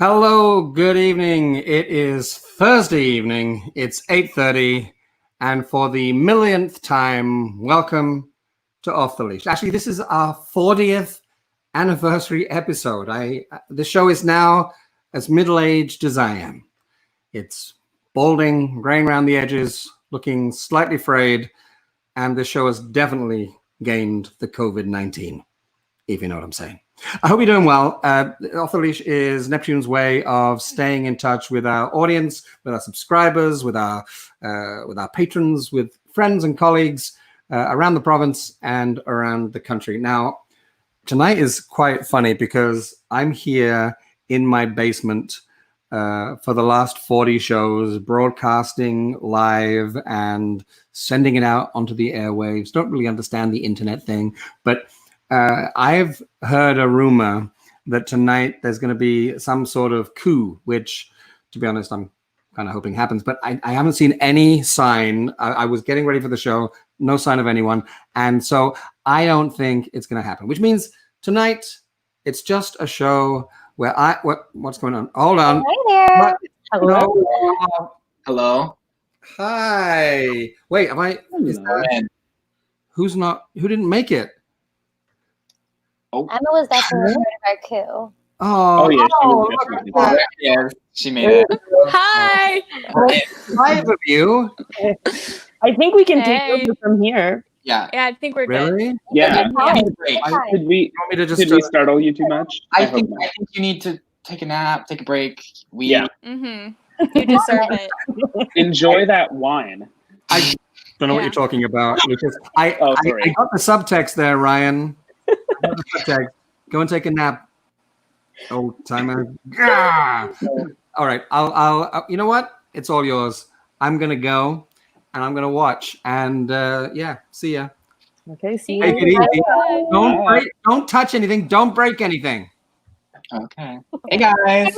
Hello, good evening. It is Thursday evening. It's 8:30, and for the millionth time, welcome to Off the Leash. Actually, this is our 40th anniversary episode. The show is now as middle-aged as I am. It's balding, graying around the edges, looking slightly frayed, and the show has definitely gained the COVID-19, if you know what I'm saying. I hope you're doing well. Off the Leash is Neptune's way of staying in touch with our audience, with our subscribers, with our patrons, with friends and colleagues around the province and around the country. Now, tonight is quite funny because I'm here in my basement for the last 40 shows, broadcasting live and sending it out onto the airwaves. Don't really understand the internet thing, but I've heard a rumor that tonight there's going to be some sort of coup, which, to be honest, I'm kind of hoping happens, but I haven't seen any sign. I was getting ready for the show, no sign of anyone. And so I don't think it's going to happen, which means tonight it's just a show where what's going on? Hold on. Hi there. Hello. Hello. Hi. Wait, who didn't make it? Emma was definitely part of our coup. Oh yeah, yeah, she made it. Hi. Five of you. I think we can take over from here. Yeah. Yeah, I think we're Really? good. Yeah. Great. Did we startle you too much? I think you need to take a nap, take a break. Yeah. Mm-hmm. You deserve it. Enjoy that wine. I don't know what you're talking about, Lucas. I sorry. I got the subtext there, Ryan. I got the subtext. Go and take a nap. Oh, timer. All right. I'll. You know what? It's all yours. I'm gonna go, and I'm gonna watch. And yeah, see ya. Okay. See Take you. it easy. Don't touch anything. Don't break anything. Okay. Hey guys.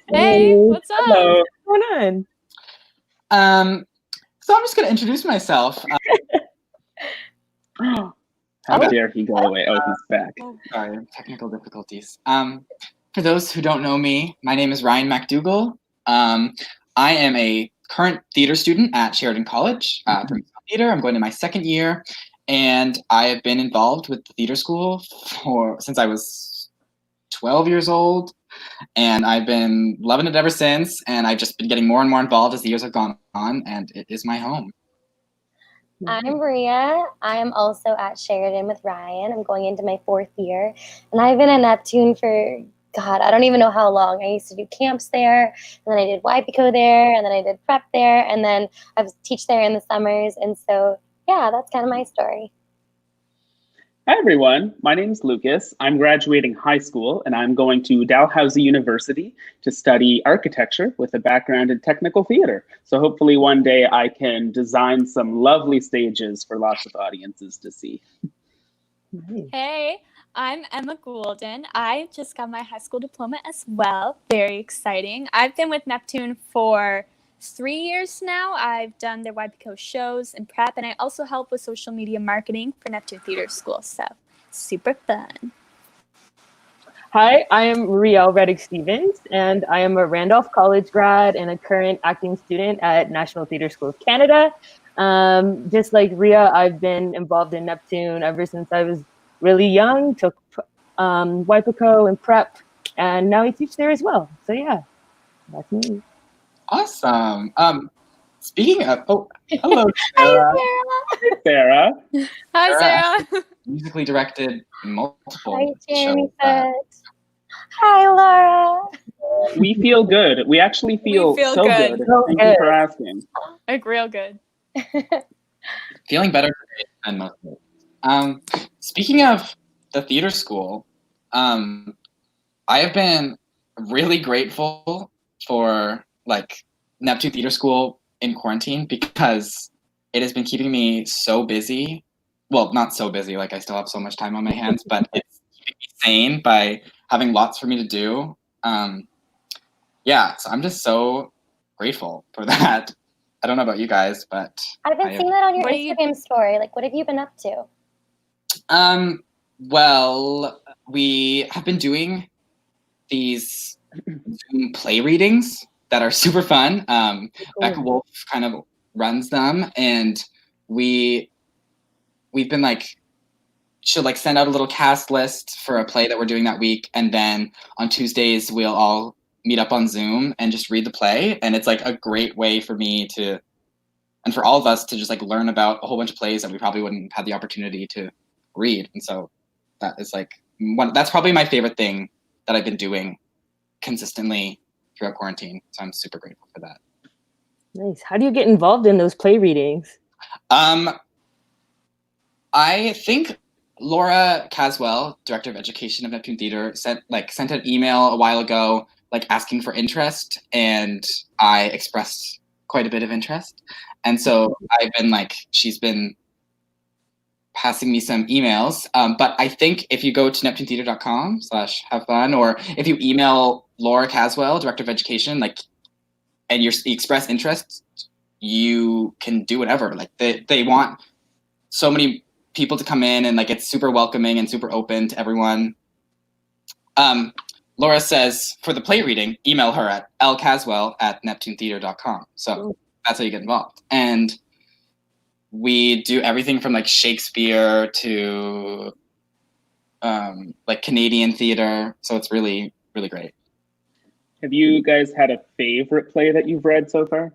Hey, what's up? Hello. What's going on? So I'm just gonna introduce myself. How dare he go away? Oh, he's back. Sorry, technical difficulties. For those who don't know me, my name is Ryan MacDougall. I am a current theater student at Sheridan College for theater. I'm going to my second year, and I have been involved with the theater school since I was 12 years old, and I've been loving it ever since. And I've just been getting more and more involved as the years have gone on, and it is my home. I'm Maria. I am also at Sheridan with Ryan. I'm going into my 4th year, and I've been at Neptune for, God, I don't even know how long. I used to do camps there, and then I did YPCO there, and then I did prep there, and then I teach there in the summers. And so, yeah, that's kind of my story. Hi, everyone. My name is Lucas. I'm graduating high school, and I'm going to Dalhousie University to study architecture with a background in technical theater. So hopefully one day I can design some lovely stages for lots of audiences to see. Hey, I'm Emma Goulden. I just got my high school diploma as well. Very exciting. I've been with Neptune for 3 years now. I've done their YPCO shows and prep, and I also help with social media marketing for Neptune Theatre School. So super fun. Hi, I am Riel Reddick-Stevens, and I am a Randolph College grad and a current acting student at National Theatre School of Canada. Just like Ria, I've been involved in Neptune ever since I was really young, took YPCO and prep, and now I teach there as well. So yeah, that's me. Awesome. Speaking of, hello, Sarah. Hi, Sarah. Hi, Sarah. Musically directed multiple Hi, Jeremy shows. Webb. Hi, Laura. We feel good. We actually feel so good. Thank you for asking. Like real good. Feeling better than most of it. Speaking of the theater school, I have been really grateful for Neptune Theatre School in quarantine because it has been keeping me so busy. Well, not so busy, I still have so much time on my hands, but it's keeping me sane by having lots for me to do. Yeah, so I'm just so grateful for that. I don't know about you guys, but I've been seeing that on your Instagram story. What have you been up to? Well, we have been doing these Zoom play readings that are super fun. Becca Wolf kind of runs them, and we've been like, she'll like send out a little cast list for a play that we're doing that week, and then on Tuesdays we'll all meet up on Zoom and just read the play, and it's like a great way for me to, and for all of us to just like learn about a whole bunch of plays that we probably wouldn't have the opportunity to read. And so that is like that's probably my favorite thing that I've been doing consistently throughout quarantine. So I'm super grateful for that. Nice. How do you get involved in those play readings? I think Laura Caswell, Director of Education of Neptune Theatre, sent an email a while ago, like asking for interest, and I expressed quite a bit of interest. And so I've been like, she's been passing me some emails. But I think if you go to neptunetheatre.com/have fun, or if you email Laura Caswell, Director of Education, like, and you express interest, you can do whatever. Like they want so many people to come in, and like it's super welcoming and super open to everyone. Laura says for the play reading, email her at lcaswell@neptunetheatre.com. So that's how you get involved. And we do everything from like Shakespeare to like Canadian theater. So it's really, really great. Have you guys had a favorite play that you've read so far?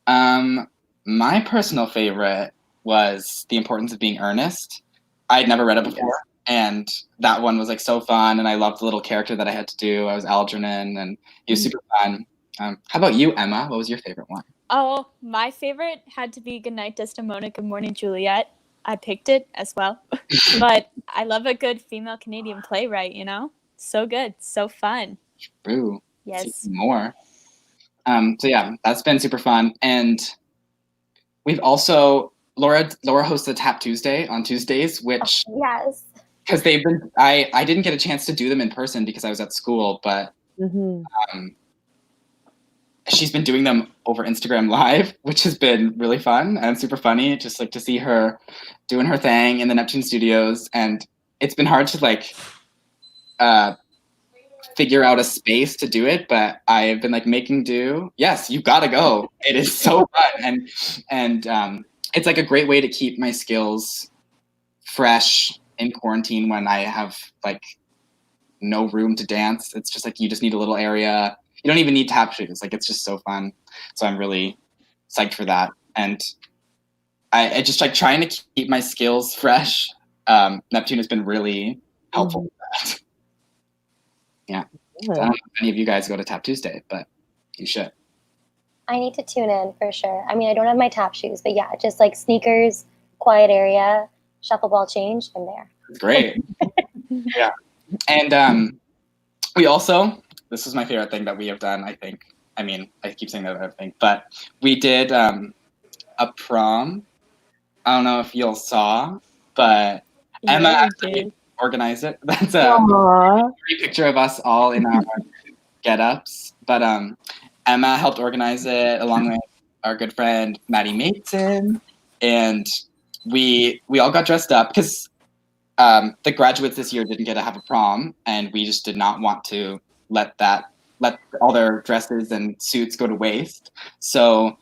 My personal favorite was The Importance of Being Earnest. I had never read it before, and that one was like so fun, and I loved the little character that I had to do. I was Algernon, and he was super fun. How about you, Emma? What was your favorite one? Oh, my favorite had to be Goodnight Desdemona, Good Morning Juliet. I picked it as well. But I love a good female Canadian playwright, you know? So good, so fun. True. Yes. See more. So yeah, that's been super fun. And we've also, Laura hosts a Tap Tuesday on Tuesdays, which Yes. because they've been, I didn't get a chance to do them in person because I was at school, but she's been doing them over Instagram Live, which has been really fun and super funny, just like to see her doing her thing in the Neptune studios. And it's been hard to like figure out a space to do it, but I've been like making do. Yes, you gotta go. It is so fun. And it's like a great way to keep my skills fresh in quarantine when I have like no room to dance. It's just like you just need a little area. You don't even need tap shoes. Like it's just so fun. So I'm really psyched for that. And I just like trying to keep my skills fresh. Neptune has been really helpful with that. Yeah. I don't know if any of you guys go to Tap Tuesday, but you should. I need to tune in for sure. I mean, I don't have my tap shoes, but yeah, just like sneakers, quiet area, shuffle ball change, I'm there. Great. Yeah. And we also, this is my favorite thing that we have done, I think. I mean, I keep saying that other thing, but we did a prom. I don't know if you all saw, but Emma actually organized it. That's a great picture of us all in our get-ups. But Emma helped organize it along with our good friend Maddie Mason, and we all got dressed up because the graduates this year didn't get to have a prom, and we just did not want to let all their dresses and suits go to waste. So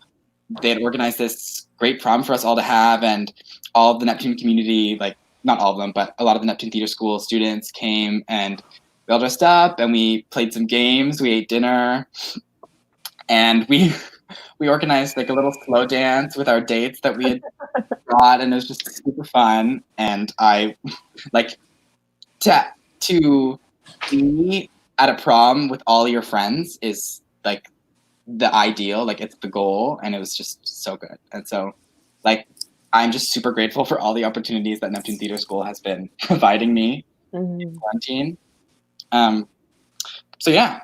they had organized this great prom for us all to have, and all of the Neptune community, like not all of them, but a lot of the Neptune Theatre School students came, and we all dressed up and we played some games, we ate dinner, and we organized like a little slow dance with our dates that we had brought, and it was just super fun. And I like to meet at a prom with all your friends is like the ideal, like it's the goal, and it was just so good. And so like I'm just super grateful for all the opportunities that Neptune Theatre School has been providing me in quarantine. So yeah,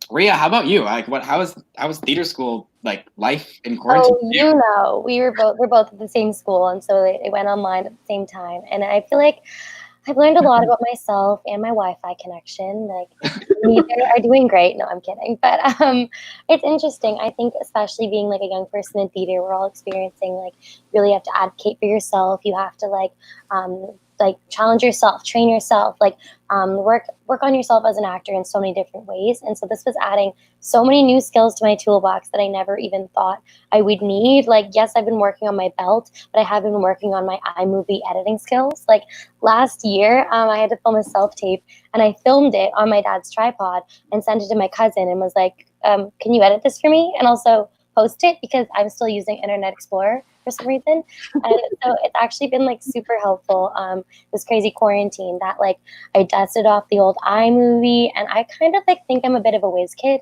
Rhea, how about you? Like, how was theater school like life in quarantine? Oh, you know, we're both at the same school, and so it went online at the same time. And I feel like I've learned a lot about myself and my Wi-Fi connection. Like, neither are doing great. No, I'm kidding. But it's interesting. I think especially being like a young person in theater, we're all experiencing like really have to advocate for yourself. You have to like like challenge yourself, train yourself, like work on yourself as an actor in so many different ways. And so this was adding so many new skills to my toolbox that I never even thought I would need. Like, yes, I've been working on my belt, but I have been working on my iMovie editing skills. Like last year, I had to film a self-tape, and I filmed it on my dad's tripod and sent it to my cousin and was like, can you edit this for me? And also post it, because I'm still using Internet Explorer for some reason. And so it's actually been like super helpful, this crazy quarantine, that like I dusted off the old iMovie, and I kind of like think I'm a bit of a whiz kid.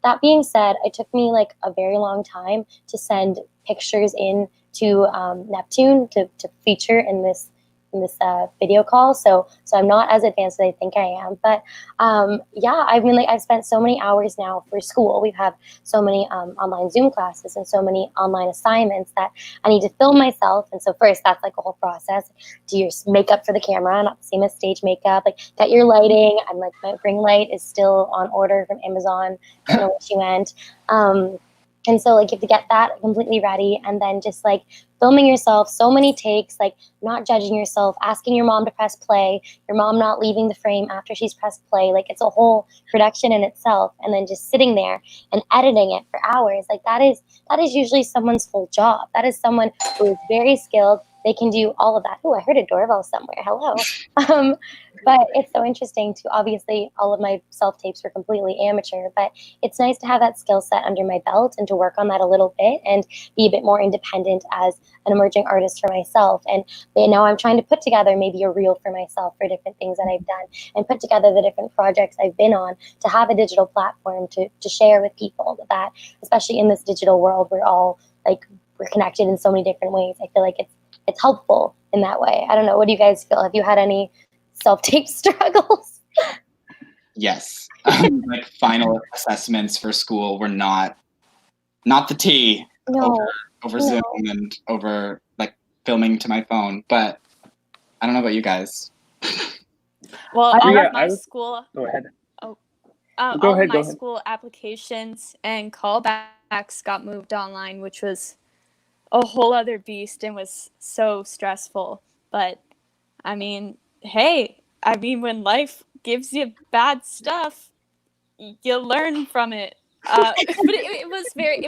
That being said, it took me like a very long time to send pictures in to Neptune to feature in this video call. So I'm not as advanced as I think I am. But yeah, I mean, like I've spent so many hours now for school. We have so many online Zoom classes and so many online assignments that I need to film myself. And so first, that's like a whole process. Do your makeup for the camera, not the same as stage makeup. Like get your lighting. I'm like, my ring light is still on order from Amazon. I don't know where she went. And so like you have to get that completely ready, and then just like filming yourself, so many takes, like not judging yourself, asking your mom to press play, your mom not leaving the frame after she's pressed play. Like it's a whole production in itself. And then just sitting there and editing it for hours. Like that is usually someone's full job. That is someone who is very skilled. They can do all of that. Oh, I heard a doorbell somewhere. Hello. But it's so interesting to, obviously, all of my self-tapes were completely amateur, but it's nice to have that skill set under my belt and to work on that a little bit and be a bit more independent as an emerging artist for myself. And now I'm trying to put together maybe a reel for myself for different things that I've done, and put together the different projects I've been on to have a digital platform to share with people, that especially in this digital world, we're connected in so many different ways. I feel like it's helpful in that way. I don't know. What do you guys feel? Have you had any self-tape struggles? Yes. Like final assessments for school were not the tea. Over Zoom and over like filming to my phone. But I don't know about you guys. Well, all of my school. Go ahead. All of my school applications and callbacks got moved online, which was a whole other beast and was so stressful. But I mean, hey, when life gives you bad stuff, you learn from it. But it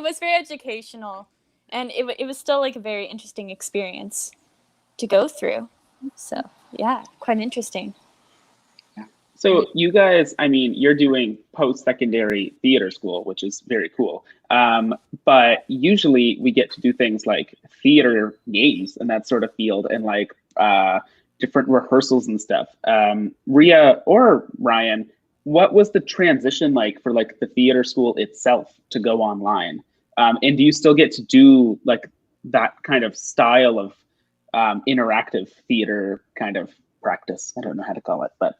was very educational, and it was still like a very interesting experience to go through. So yeah, quite interesting. So you guys, I mean, you're doing post-secondary theater school, which is very cool. But usually we get to do things like theater games and that sort of field, and like different rehearsals and stuff. Rhea or Ryan, what was the transition like for like the theater school itself to go online? And do you still get to do like that kind of style of interactive theater kind of practice? I don't know how to call it, but.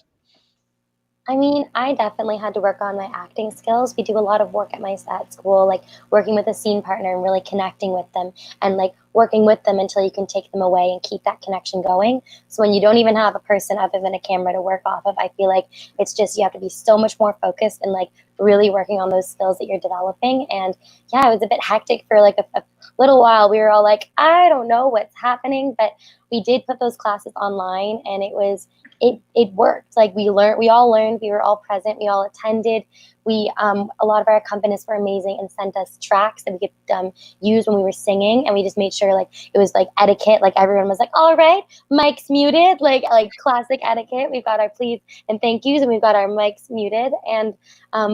I mean, I definitely had to work on my acting skills. We do a lot of work at school, like working with a scene partner and really connecting with them, and like working with them until you can take them away and keep that connection going. So when you don't even have a person other than a camera to work off of, I feel like it's just, you have to be so much more focused and like really working on those skills that you're developing. And yeah, it was a bit hectic for like a little while. We were all like, I don't know what's happening, but we did put those classes online, and it worked. Like we all learned, we were all present, we all attended. A lot of our accompanists were amazing and sent us tracks that we could use when we were singing, and we just made sure like it was like etiquette. Like everyone was like, all right, mic's muted, like classic etiquette. We've got our please and thank yous, and we've got our mics muted, and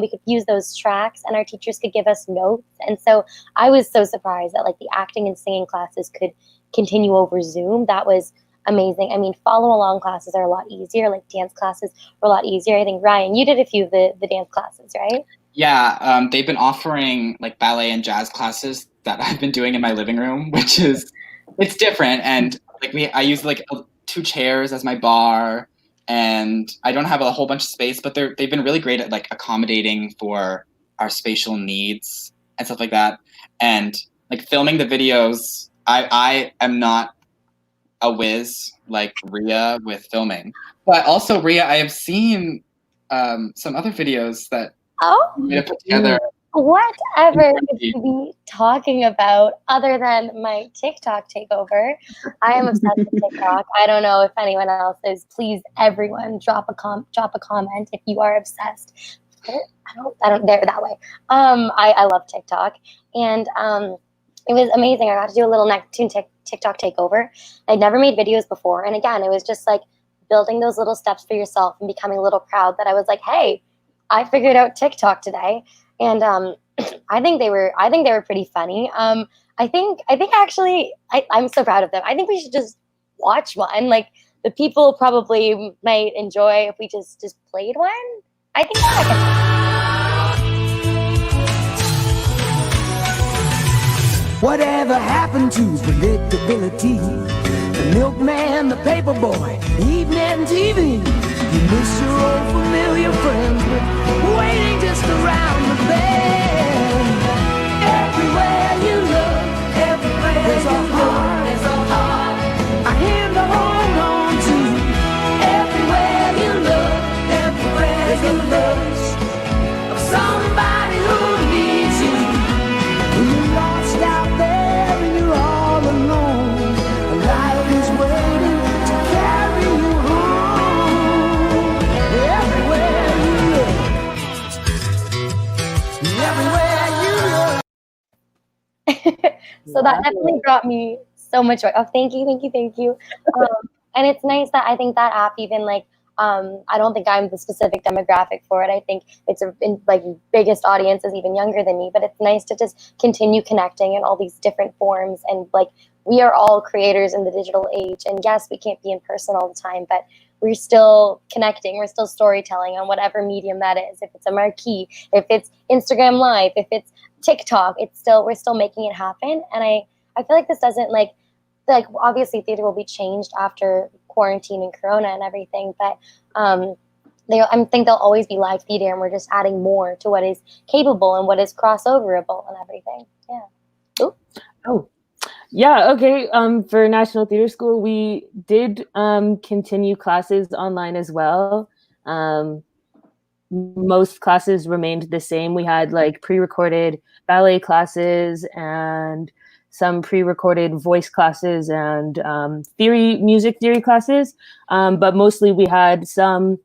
we could use those tracks, and our teachers could give us notes. And so I was so surprised that like the acting and singing classes could continue over Zoom. That was amazing. I mean, follow along classes are a lot easier. Like dance classes were a lot easier. I think, Ryan, you did a few of the dance classes, right? Yeah, they've been offering like ballet and jazz classes that I've been doing in my living room, which is, it's different. And like I use like 2 chairs as my bar, and I don't have a whole bunch of space, but they've been really great at like accommodating for our spatial needs and stuff like that. And like filming the videos, I am not a whiz like Rhea with filming, but also Rhea, I have seen some other videos that we have put together Whatever could you be talking about other than my TikTok takeover? I am obsessed with TikTok. I don't know if anyone else is. Please, everyone, drop a comment if you are obsessed. I don't dare that way. I love TikTok, and it was amazing. I got to do a little Neptune TikTok takeover. I'd never made videos before, and again, it was just like building those little steps for yourself and becoming a little proud that I was like, hey, I figured out TikTok today. And I think they were pretty funny. I think actually I'm so proud of them. I think we should just watch one. Like the people probably might enjoy if we just played one. I think Whatever happened to predictability? The milkman, the paper boy, evening TV. You miss your old familiar friends, but waiting just around the bend. Everywhere you look, everywhere there's a heart, a hand to hold on to. Everywhere you look, everywhere there's a love of somebody who needs you. When you're lost out there and you're all alone, life is waiting to carry you home. Everywhere you look, everywhere you look. So that definitely brought me so much joy. Oh, thank you. And it's nice that I think that app even like, I don't think I'm the specific demographic for it. I think it's like biggest audience is even younger than me, but it's nice to just continue connecting in all these different forms. And like, we are all creators in the digital age. And yes, we can't be in person all the time, but we're still connecting. We're still storytelling on whatever medium that is. If it's a marquee, if it's Instagram Live, if it's TikTok, we're still making it happen. And I feel like this doesn't like obviously theater will be changed after quarantine and Corona and everything, but I think there'll always be live theater, and we're just adding more to what is capable and what is crossoverable and everything. Yeah. Ooh. Oh, yeah. Okay. For National Theatre School, we did continue classes online as well. Most classes remained the same. We had like pre-recorded ballet classes and some pre-recorded voice classes and music theory classes. But mostly we had some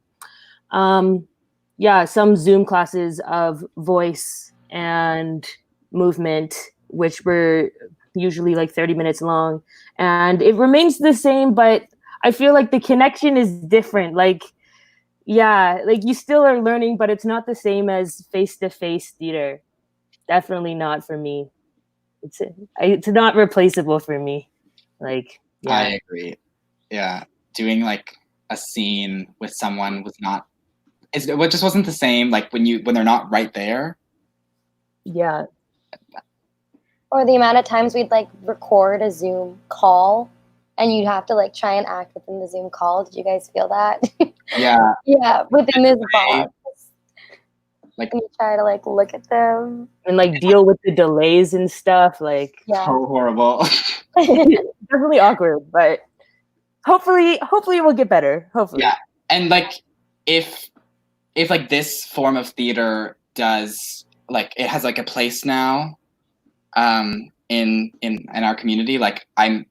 Zoom classes of voice and movement, which were usually like 30 minutes long. And it remains the same, but I feel like the connection is different. Like, yeah, like you still are learning, but it's not the same as face-to-face theater. Definitely not for me. It's not replaceable for me. Like, yeah. I agree. Yeah, doing like a scene with someone it just wasn't the same. Like when they're not right there. Yeah. Or the amount of times we'd like record a Zoom call, and you'd have to like try and act within the Zoom call. Did you guys feel that? Yeah. Yeah, within this box. Like, and you try to like look at them and like deal with the delays and stuff. Like, yeah. So horrible. Definitely awkward, but hopefully it will get better. Hopefully. Yeah, and like if like this form of theater does like it has like a place now, in our community. Like I'm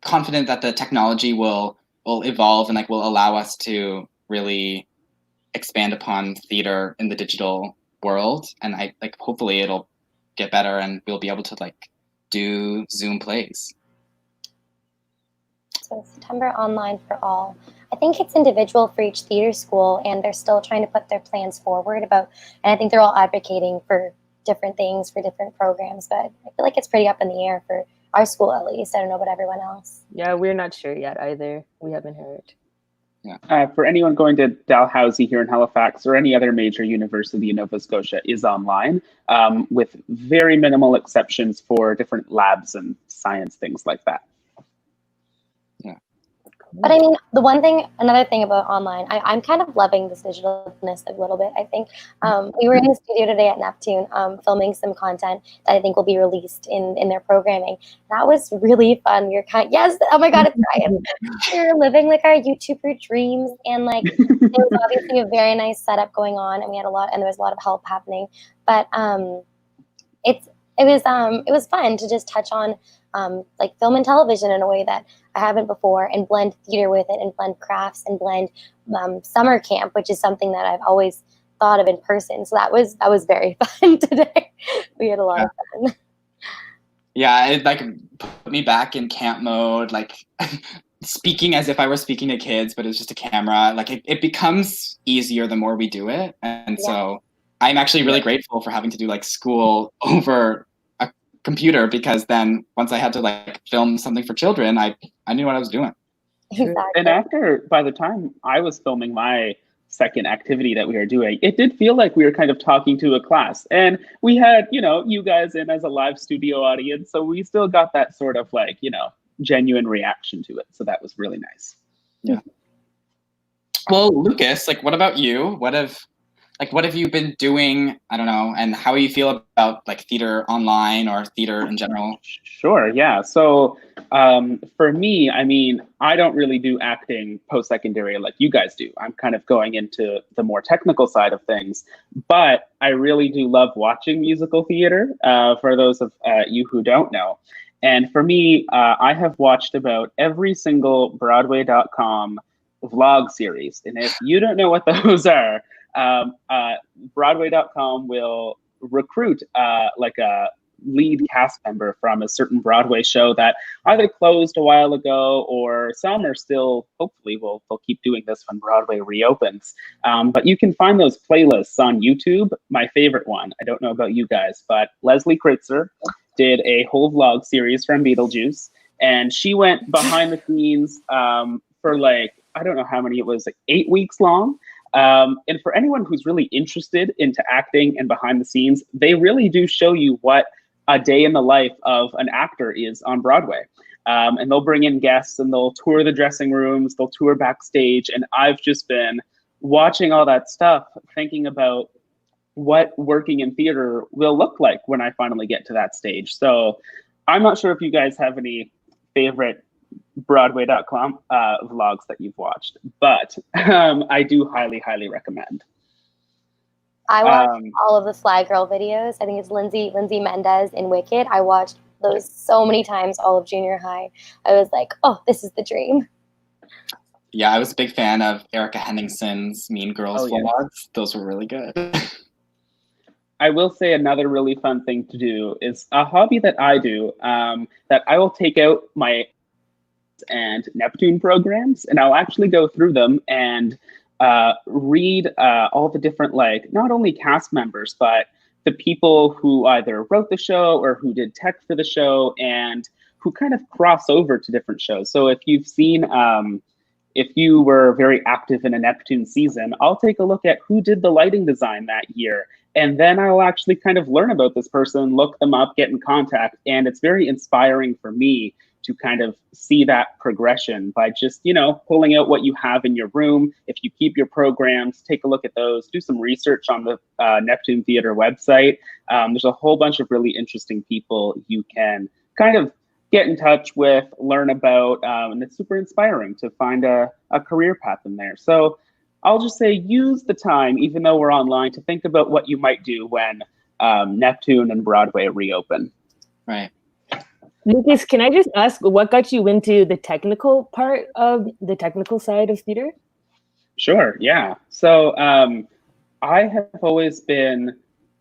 confident that the technology will evolve and like will allow us to really expand upon theater in the digital world, and I like hopefully it'll get better and we'll be able to like do Zoom plays. So September online for all. I think it's individual for each theater school, and they're still trying to put their plans forward and I think they're all advocating for different things for different programs, but I feel like it's pretty up in the air for our school at least. I don't know about everyone else. Yeah, we're not sure yet either. We haven't heard. Yeah. For anyone going to Dalhousie here in Halifax or any other major university in Nova Scotia is online, with very minimal exceptions for different labs and science things like that. Yeah. But I mean, another thing about online, I'm kind of loving this digitalness a little bit. I think we were in the studio today at Neptune filming some content that I think will be released in their programming. That was really fun. Yes, oh my God, it's Ryan. We're living like our YouTuber dreams, and like it was obviously a very nice setup going on, and there was a lot of help happening. But it was fun to just touch on like film and television in a way that I haven't before, and blend theater with it, and blend crafts, and blend summer camp, which is something that I've always thought of in person. So that was very fun today. We had a lot of fun. Yeah, it like put me back in camp mode, like speaking as if I were speaking to kids, but it's just a camera. Like it becomes easier the more we do it. And so I'm actually really grateful for having to do like school over a computer, because then once I had to like film something for children, I knew what I was doing. Exactly. And by the time I was filming my second activity that we were doing, it did feel like we were kind of talking to a class, and we had, you guys in as a live studio audience, so we still got that sort of like, genuine reaction to it. So that was really nice. Yeah. Well, Lucas, like, what about you? What have you been doing? I don't know. And how do you feel about like theater online or theater in general? Sure. Yeah. So for me, I mean, I don't really do acting post-secondary like you guys do. I'm kind of going into the more technical side of things, but I really do love watching musical theater, for those of you who don't know. And for me, I have watched about every single Broadway.com vlog series. And if you don't know what those are, Broadway.com will recruit like a lead cast member from a certain Broadway show that either closed a while ago, or some are still, hopefully they'll keep doing this when Broadway reopens. But you can find those playlists on YouTube. My favorite one, I don't know about you guys, but Leslie Kritzer did a whole vlog series from Beetlejuice, and she went behind the scenes for like, I don't know how many it was, like 8 weeks long. And for anyone who's really interested into acting and behind the scenes, they really do show you what a day in the life of an actor is on Broadway. And they'll bring in guests, and they'll tour the dressing rooms, they'll tour backstage. And I've just been watching all that stuff, thinking about what working in theater will look like when I finally get to that stage. So I'm not sure if you guys have any favorite Broadway.com vlogs that you've watched, but I do highly, highly recommend. I watched all of the Fly Girl videos. I think it's Lindsay Mendez in Wicked. I watched those so many times all of junior high. I was like, oh, this is the dream. Yeah, I was a big fan of Erica Henningsen's Mean Girls vlogs. Those were really good. I will say another really fun thing to do is a hobby that I do, that I will take out my and Neptune programs, and I'll actually go through them and read all the different, like, not only cast members, but the people who either wrote the show or who did tech for the show, and who kind of cross over to different shows. So if you've seen, if you were very active in a Neptune season, I'll take a look at who did the lighting design that year. And then I'll actually kind of learn about this person, look them up, get in contact. And it's very inspiring for me to kind of see that progression by just, pulling out what you have in your room. If you keep your programs, take a look at those, do some research on the Neptune Theatre website. There's a whole bunch of really interesting people you can kind of get in touch with, learn about, and it's super inspiring to find a career path in there. So I'll just say, use the time, even though we're online, to think about what you might do when Neptune and Broadway reopen. Right. Lucas, can I just ask, what got you into the technical part of the technical side of theater? Sure, yeah. So I have always been,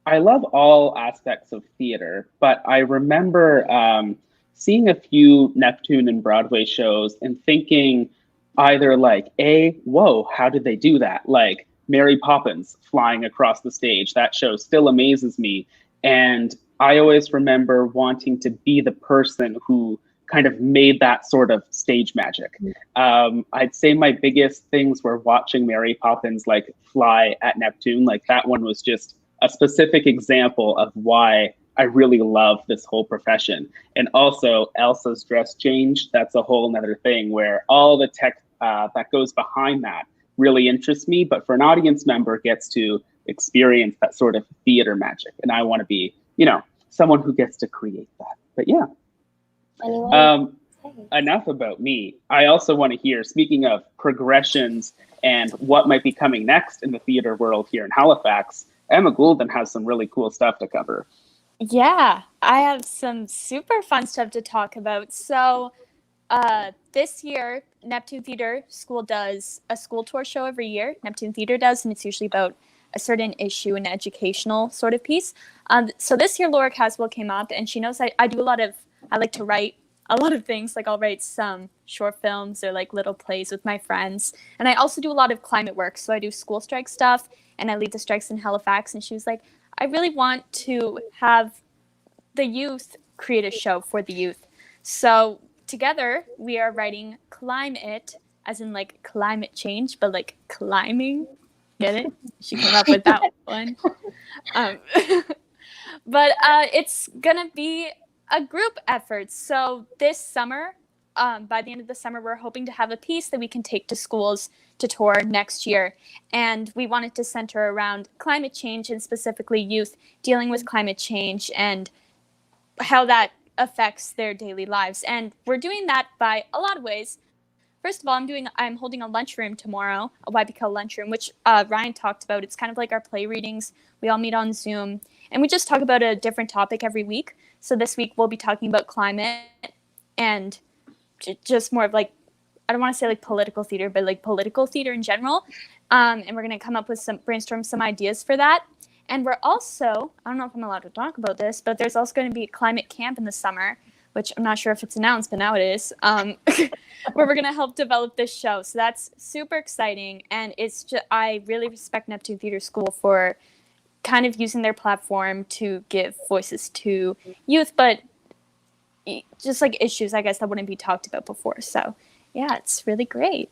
I love all aspects of theater, but I remember seeing a few Neptune and Broadway shows and thinking either like, whoa, how did they do that? Like Mary Poppins flying across the stage, that show still amazes me. And I always remember wanting to be the person who kind of made that sort of stage magic. I'd say my biggest things were watching Mary Poppins like fly at Neptune. Like that one was just a specific example of why I really love this whole profession. And also Elsa's dress change, that's a whole nother thing where all the tech that goes behind that really interests me, but for an audience member gets to experience that sort of theater magic. And I want to be, you know, someone who gets to create that. But yeah. Enough about me. I also want to hear, speaking of progressions and what might be coming next in the theater world here in Halifax, Emma Goulden has some really cool stuff to cover. Yeah, I have some super fun stuff to talk about. So this year, Neptune Theatre School does a school tour show every year. Neptune Theatre does, and it's usually about a certain issue, an educational sort of piece. So this year, Laura Caswell came up, and she knows I like to write a lot of things. Like I'll write some short films or like little plays with my friends. And I also do a lot of climate work. So I do school strike stuff and I lead the strikes in Halifax. And she was like, I really want to have the youth create a show for the youth. So together we are writing Climate, as in like climate change, but like climbing. Get it? She came up with that one. But it's going to be a group effort. So this summer, by the end of the summer, we're hoping to have a piece that we can take to schools to tour next year. And we want it to center around climate change and specifically youth dealing with climate change and how that affects their daily lives. And we're doing that by a lot of ways. First of all, I'm holding a lunchroom tomorrow, a YBCO lunchroom, which Ryan talked about. It's kind of like our play readings. We all meet on Zoom and we just talk about a different topic every week. So this week we'll be talking about climate and just more of like, I don't want to say like political theater, but like political theater in general. And we're going to come up with brainstorm some ideas for that. And we're also, I don't know if I'm allowed to talk about this, but there's also going to be a climate camp in the summer, which I'm not sure if it's announced, but now it is, where we're going to help develop this show. So that's super exciting. And I really respect Neptune Theatre School for kind of using their platform to give voices to youth, but just like issues, I guess, that wouldn't be talked about before. So yeah, it's really great.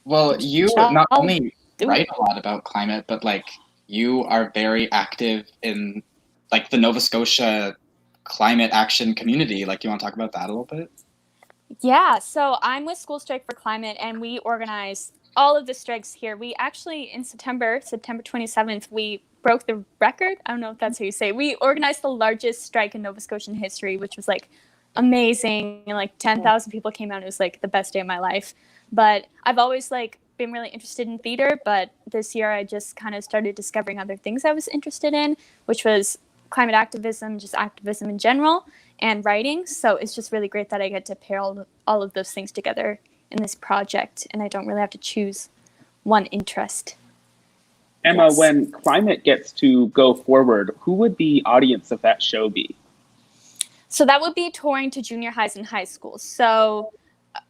Well, you not only write a lot about climate, but like you are very active in like the Nova Scotia climate action community. Like, you want to talk about that a little bit? Yeah, so I'm with School Strike for Climate, and we organize all of the strikes here. We actually, in September 27th, we broke the record. I don't know if that's how you say it. We organized the largest strike in Nova Scotian history, which was like amazing. And like 10,000 people came out. It was like the best day of my life. But I've always like been really interested in theater, but this year I just kind of started discovering other things I was interested in, which was climate activism, just activism in general, and writing. So it's just really great that I get to pair all of those things together in this project, and I don't really have to choose one interest. Emma, yes. When climate gets to go forward, who would the audience of that show be? So that would be touring to junior highs and high schools. So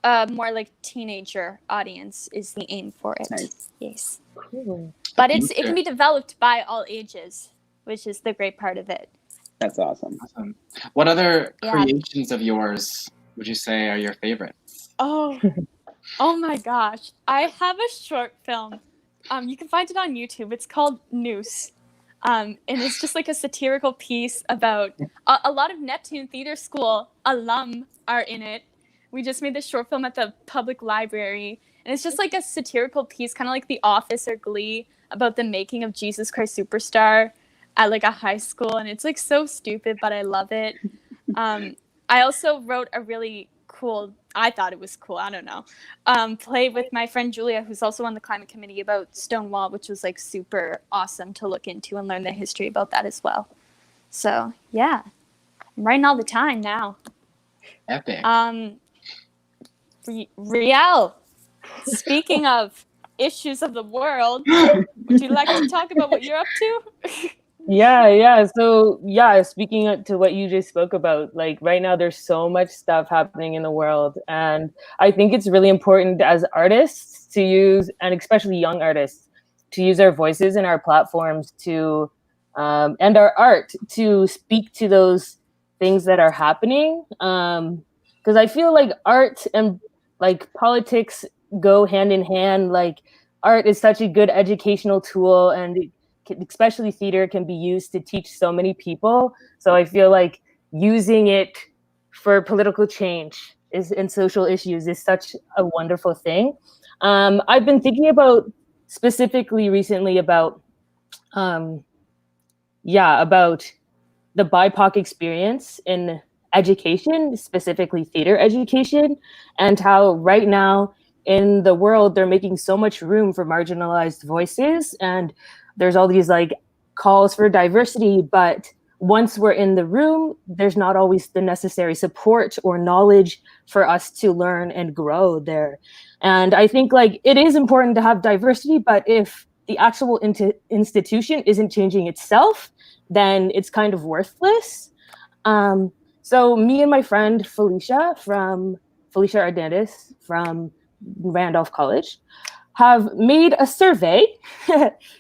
more like teenager audience is the aim for it. Nice. Yes. Cool. But it can be developed by all ages, which is the great part of it. That's awesome. What other creations of yours would you say are your favorites? Oh my gosh. I have a short film. You can find it on YouTube. It's called Noose. And it's just like a satirical piece about a lot of Neptune Theatre School alum are in it. We just made this short film at the public library. And it's just like a satirical piece, kind of like The Office or Glee, about the making of Jesus Christ Superstar at like a high school. And it's like so stupid, but I love it. I also wrote a really cool, I thought it was cool, I don't know, play with my friend Julia, who's also on the climate committee, about Stonewall, which was like super awesome to look into and learn the history about that as well. So yeah, I'm writing all the time now. Epic. Riel, speaking of issues of the world, would you like to talk about what you're up to? Yeah. So speaking to what you just spoke about, like right now there's so much stuff happening in the world, and I think it's really important as artists to use, and especially young artists, to use our voices and our platforms to and our art to speak to those things that are happening, because I feel like art and like politics go hand in hand. Like art is such a good educational tool, and especially theater, can be used to teach so many people. So I feel like using it for political change and social issues is such a wonderful thing. I've been thinking about specifically recently about about the BIPOC experience in education, specifically theater education, and how right now in the world they're making so much room for marginalized voices, and there's all these like calls for diversity, but once we're in the room, there's not always the necessary support or knowledge for us to learn and grow there. And I think like it is important to have diversity, but if the actual institution isn't changing itself, then it's kind of worthless. So me and my friend Felicia Hernandez from Randolph College have made a survey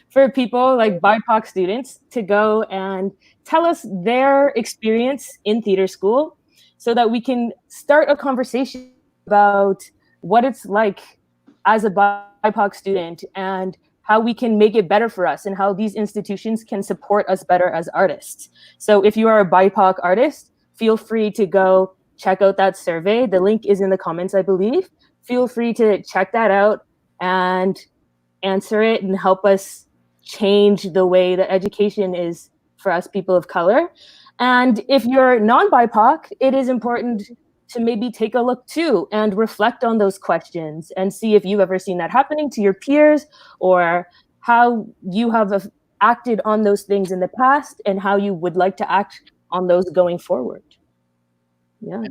for people like BIPOC students to go and tell us their experience in theater school so that we can start a conversation about what it's like as a BIPOC student and how we can make it better for us and how these institutions can support us better as artists. So if you are a BIPOC artist, feel free to go check out that survey. The link is in the comments, I believe. Feel free to check that out and answer it and help us change the way that education is for us people of color. And if you're non-BIPOC, it is important to maybe take a look too and reflect on those questions and see if you've ever seen that happening to your peers or how you have acted on those things in the past and how you would like to act on those going forward. Yeah,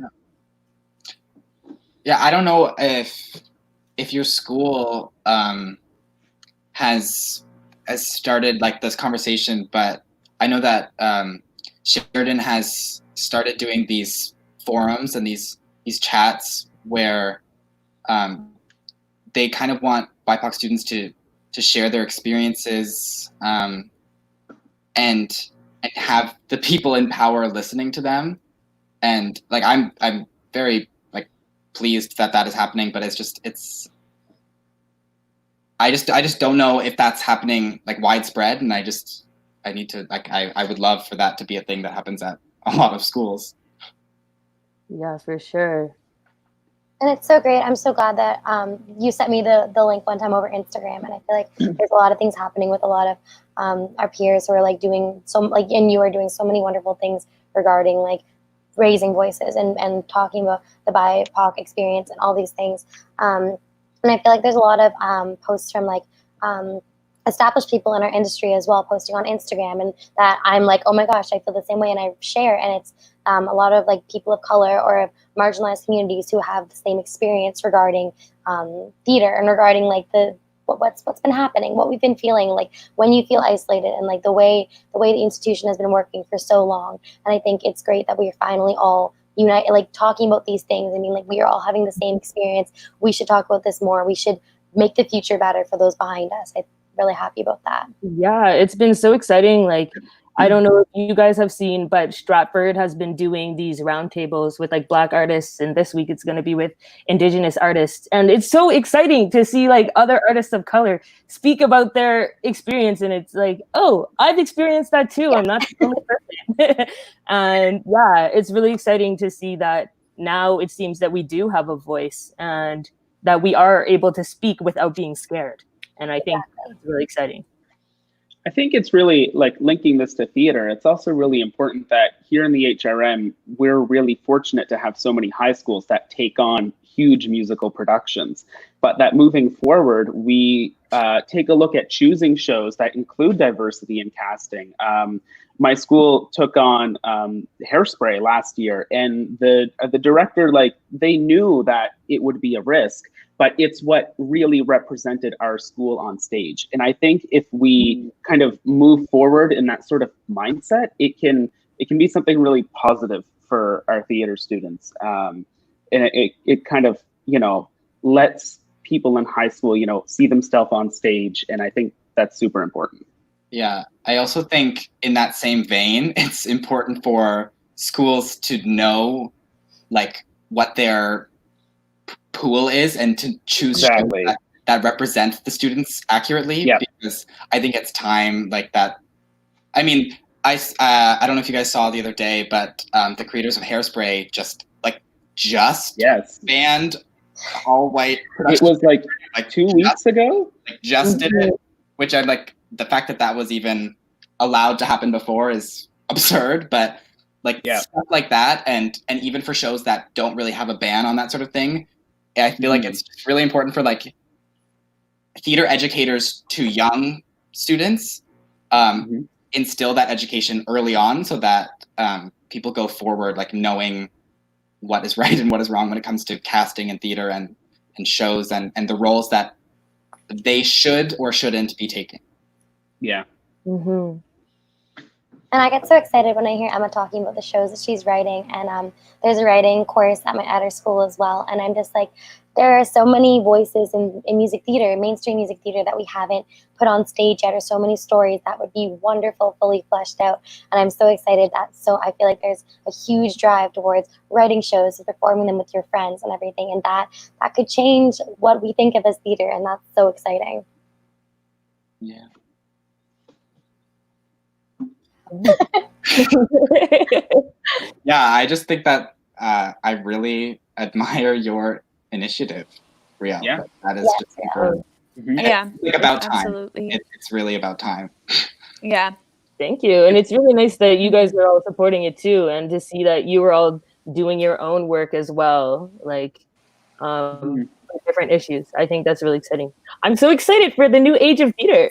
I don't know if your school has started like this conversation, but I know that Sheridan has started doing these forums and these chats where they kind of want BIPOC students to share their experiences and have the people in power listening to them. And like I'm very like pleased that is happening, but I just don't know if that's happening like widespread, and I need to like I would love for that to be a thing that happens at a lot of schools. Yeah, for sure. And it's so great. I'm so glad that you sent me the link one time over Instagram, and I feel like there's a lot of things happening with a lot of our peers who are like doing and you are doing so many wonderful things regarding like raising voices and talking about the BIPOC experience and all these things. And I feel like there's a lot of posts from like established people in our industry as well posting on Instagram, and that I'm like, oh my gosh, I feel the same way, and I share. And it's a lot of like people of color or marginalized communities who have the same experience regarding theater and regarding like what's been happening, what we've been feeling, like when you feel isolated, and like the way the institution has been working for so long. And I think it's great that we are finally all unite, like talking about these things. I mean, like we are all having the same experience. We should talk about this more. We should make the future better for those behind us. I'm really happy about that. Yeah, it's been so exciting. Like, I don't know if you guys have seen, but Stratford has been doing these roundtables with like Black artists, and this week it's going to be with Indigenous artists. And it's so exciting to see like other artists of color speak about their experience. And it's like, oh, I've experienced that too. Yeah. I'm not the only person. And yeah, it's really exciting to see that now it seems that we do have a voice and that we are able to speak without being scared. And I think it's really exciting. I think it's really like linking this to theater. It's also really important that here in the HRM, we're really fortunate to have so many high schools that take on huge musical productions, but that moving forward, we take a look at choosing shows that include diversity in casting. My school took on Hairspray last year, and the director, like, they knew that it would be a risk, but it's what really represented our school on stage. And I think if we kind of move forward in that sort of mindset, it can be something really positive for our theater students. And it kind of, lets people in high school, see themselves on stage. And I think that's super important. Yeah, I also think in that same vein, it's important for schools to know like what their pool is and to choose exactly. that represents the students accurately. Yeah. Because I think it's time like that. I mean, I don't know if you guys saw the other day, but the creators of Hairspray just Yes. banned all white It production. was like 2 weeks ago. Just did it, which I'm like, the fact that that was even allowed to happen before is absurd, but like stuff like that, and even for shows that don't really have a ban on that sort of thing, I feel like it's just really important for like theater educators to young students, instill that education early on so that people go forward like knowing what is right and what is wrong when it comes to casting and theater and shows and the roles that they should or shouldn't be taking. Yeah. And I get so excited when I hear Emma talking about the shows that she's writing. And there's a writing course at her school as well. And I'm just like, there are so many voices in music theater, mainstream music theater, that we haven't put on stage yet, or so many stories that would be wonderful, fully fleshed out. And I'm so excited I feel like there's a huge drive towards writing shows and performing them with your friends and everything. And that could change what we think of as theater. And that's so exciting. Yeah. Yeah, I just think that I really admire your initiative, Riel. Yeah. That is just important. Yeah, it's like about time. Absolutely. It's really about time. Yeah. Thank you. And it's really nice that you guys are all supporting it too, and to see that you were all doing your own work as well, like different issues. I think that's really exciting. I'm so excited for the new age of theater.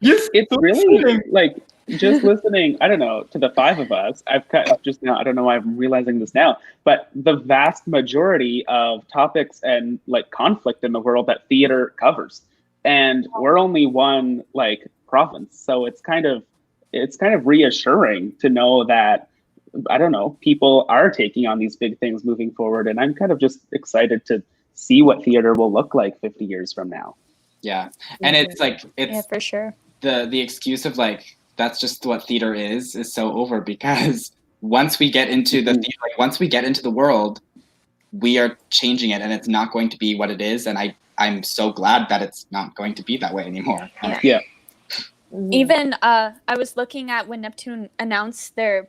Yes, it's really like just listening, I don't know, to the five of us, I've kind of just now, I don't know why I'm realizing this now, but the vast majority of topics and like conflict in the world that theater covers. And we're only one like province. So it's kind of reassuring to know that, I don't know, people are taking on these big things moving forward. And I'm kind of just excited to see what theater will look like 50 years from now. Yeah. And it's like, Yeah, for sure. The excuse of like, that's just what theater is so over, because once we get into once we get into the world, we are changing it and it's not going to be what it is. And I'm so glad that it's not going to be that way anymore. Yeah. Even I was looking at when Neptune announced their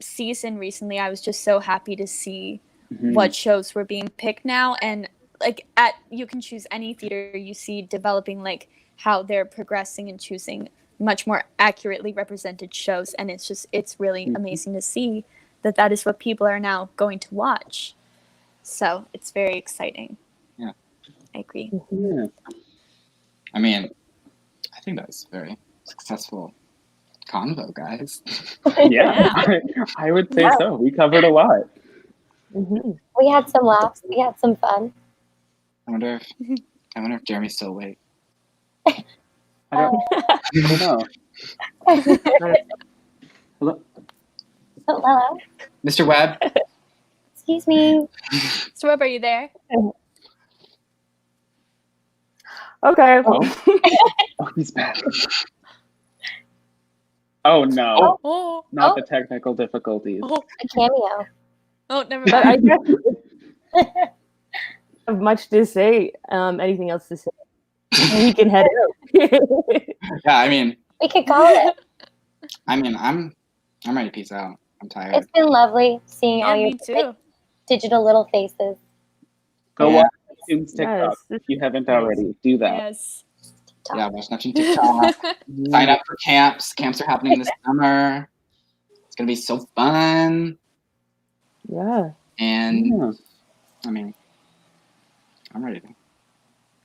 season recently, I was just so happy to see what shows were being picked now. And like you can choose any theater you see developing, like how they're progressing and choosing much more accurately represented shows. And it's really amazing to see that is what people are now going to watch. So it's very exciting. Yeah. I agree. Yeah. I mean, I think that was very successful convo, guys. Yeah. I would say so. We covered a lot. We had some laughs. We had some fun. I wonder if Jeremy's still awake. I don't know. Hello? Hello? Mr. Webb? Excuse me. So Webb, are you there? Okay. Oh, he's back. Oh no. Oh. Not the technical difficulties. Oh. A cameo. Oh, never But mind. I guess have much to say. Anything else to say? We can head out. Yeah, I mean, We could call it. I'm ready to peace out. I'm tired. It's been lovely seeing all your me too. digital little faces. Go Yeah. watch Neptune's TikTok if you haven't already. Do that. Yes. Yeah, watch Neptune TikTok. Sign up for camps. Camps are happening this summer. It's gonna be so fun. Yeah. And I mean, I'm ready to.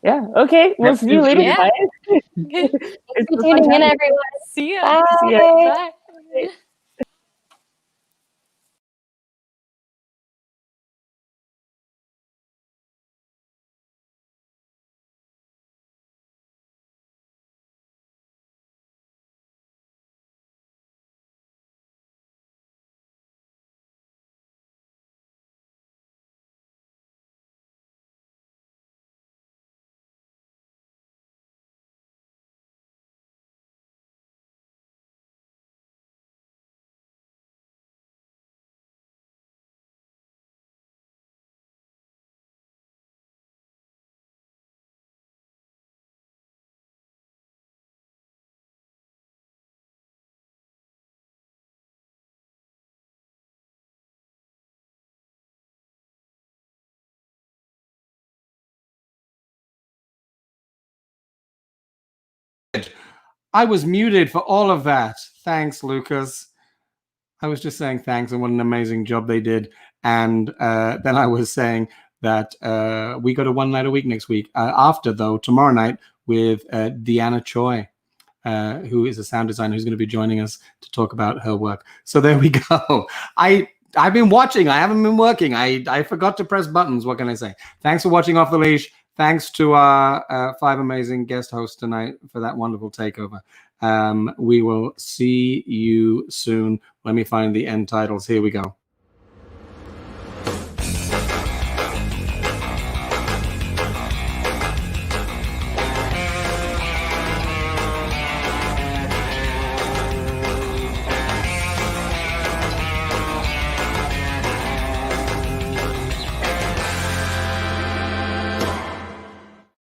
Yeah. Okay. We'll see you later, Yeah. guys. Thanks It's for a fun tuning in, time. everyone. See ya. Bye. See ya. Bye. I was muted for all of that. Thanks, Lucas. I was just saying thanks and what an amazing job they did. And then I was saying that we go to One Night a Week next week. After, though, tomorrow night with Deanna Choi, who is a sound designer who's going to be joining us to talk about her work. So there we go. I've been watching. I haven't been working. I forgot to press buttons. What can I say? Thanks for watching Off the Leash. Thanks to our 5 amazing guest hosts tonight for that wonderful takeover. We will see you soon. Let me find the end titles. Here we go.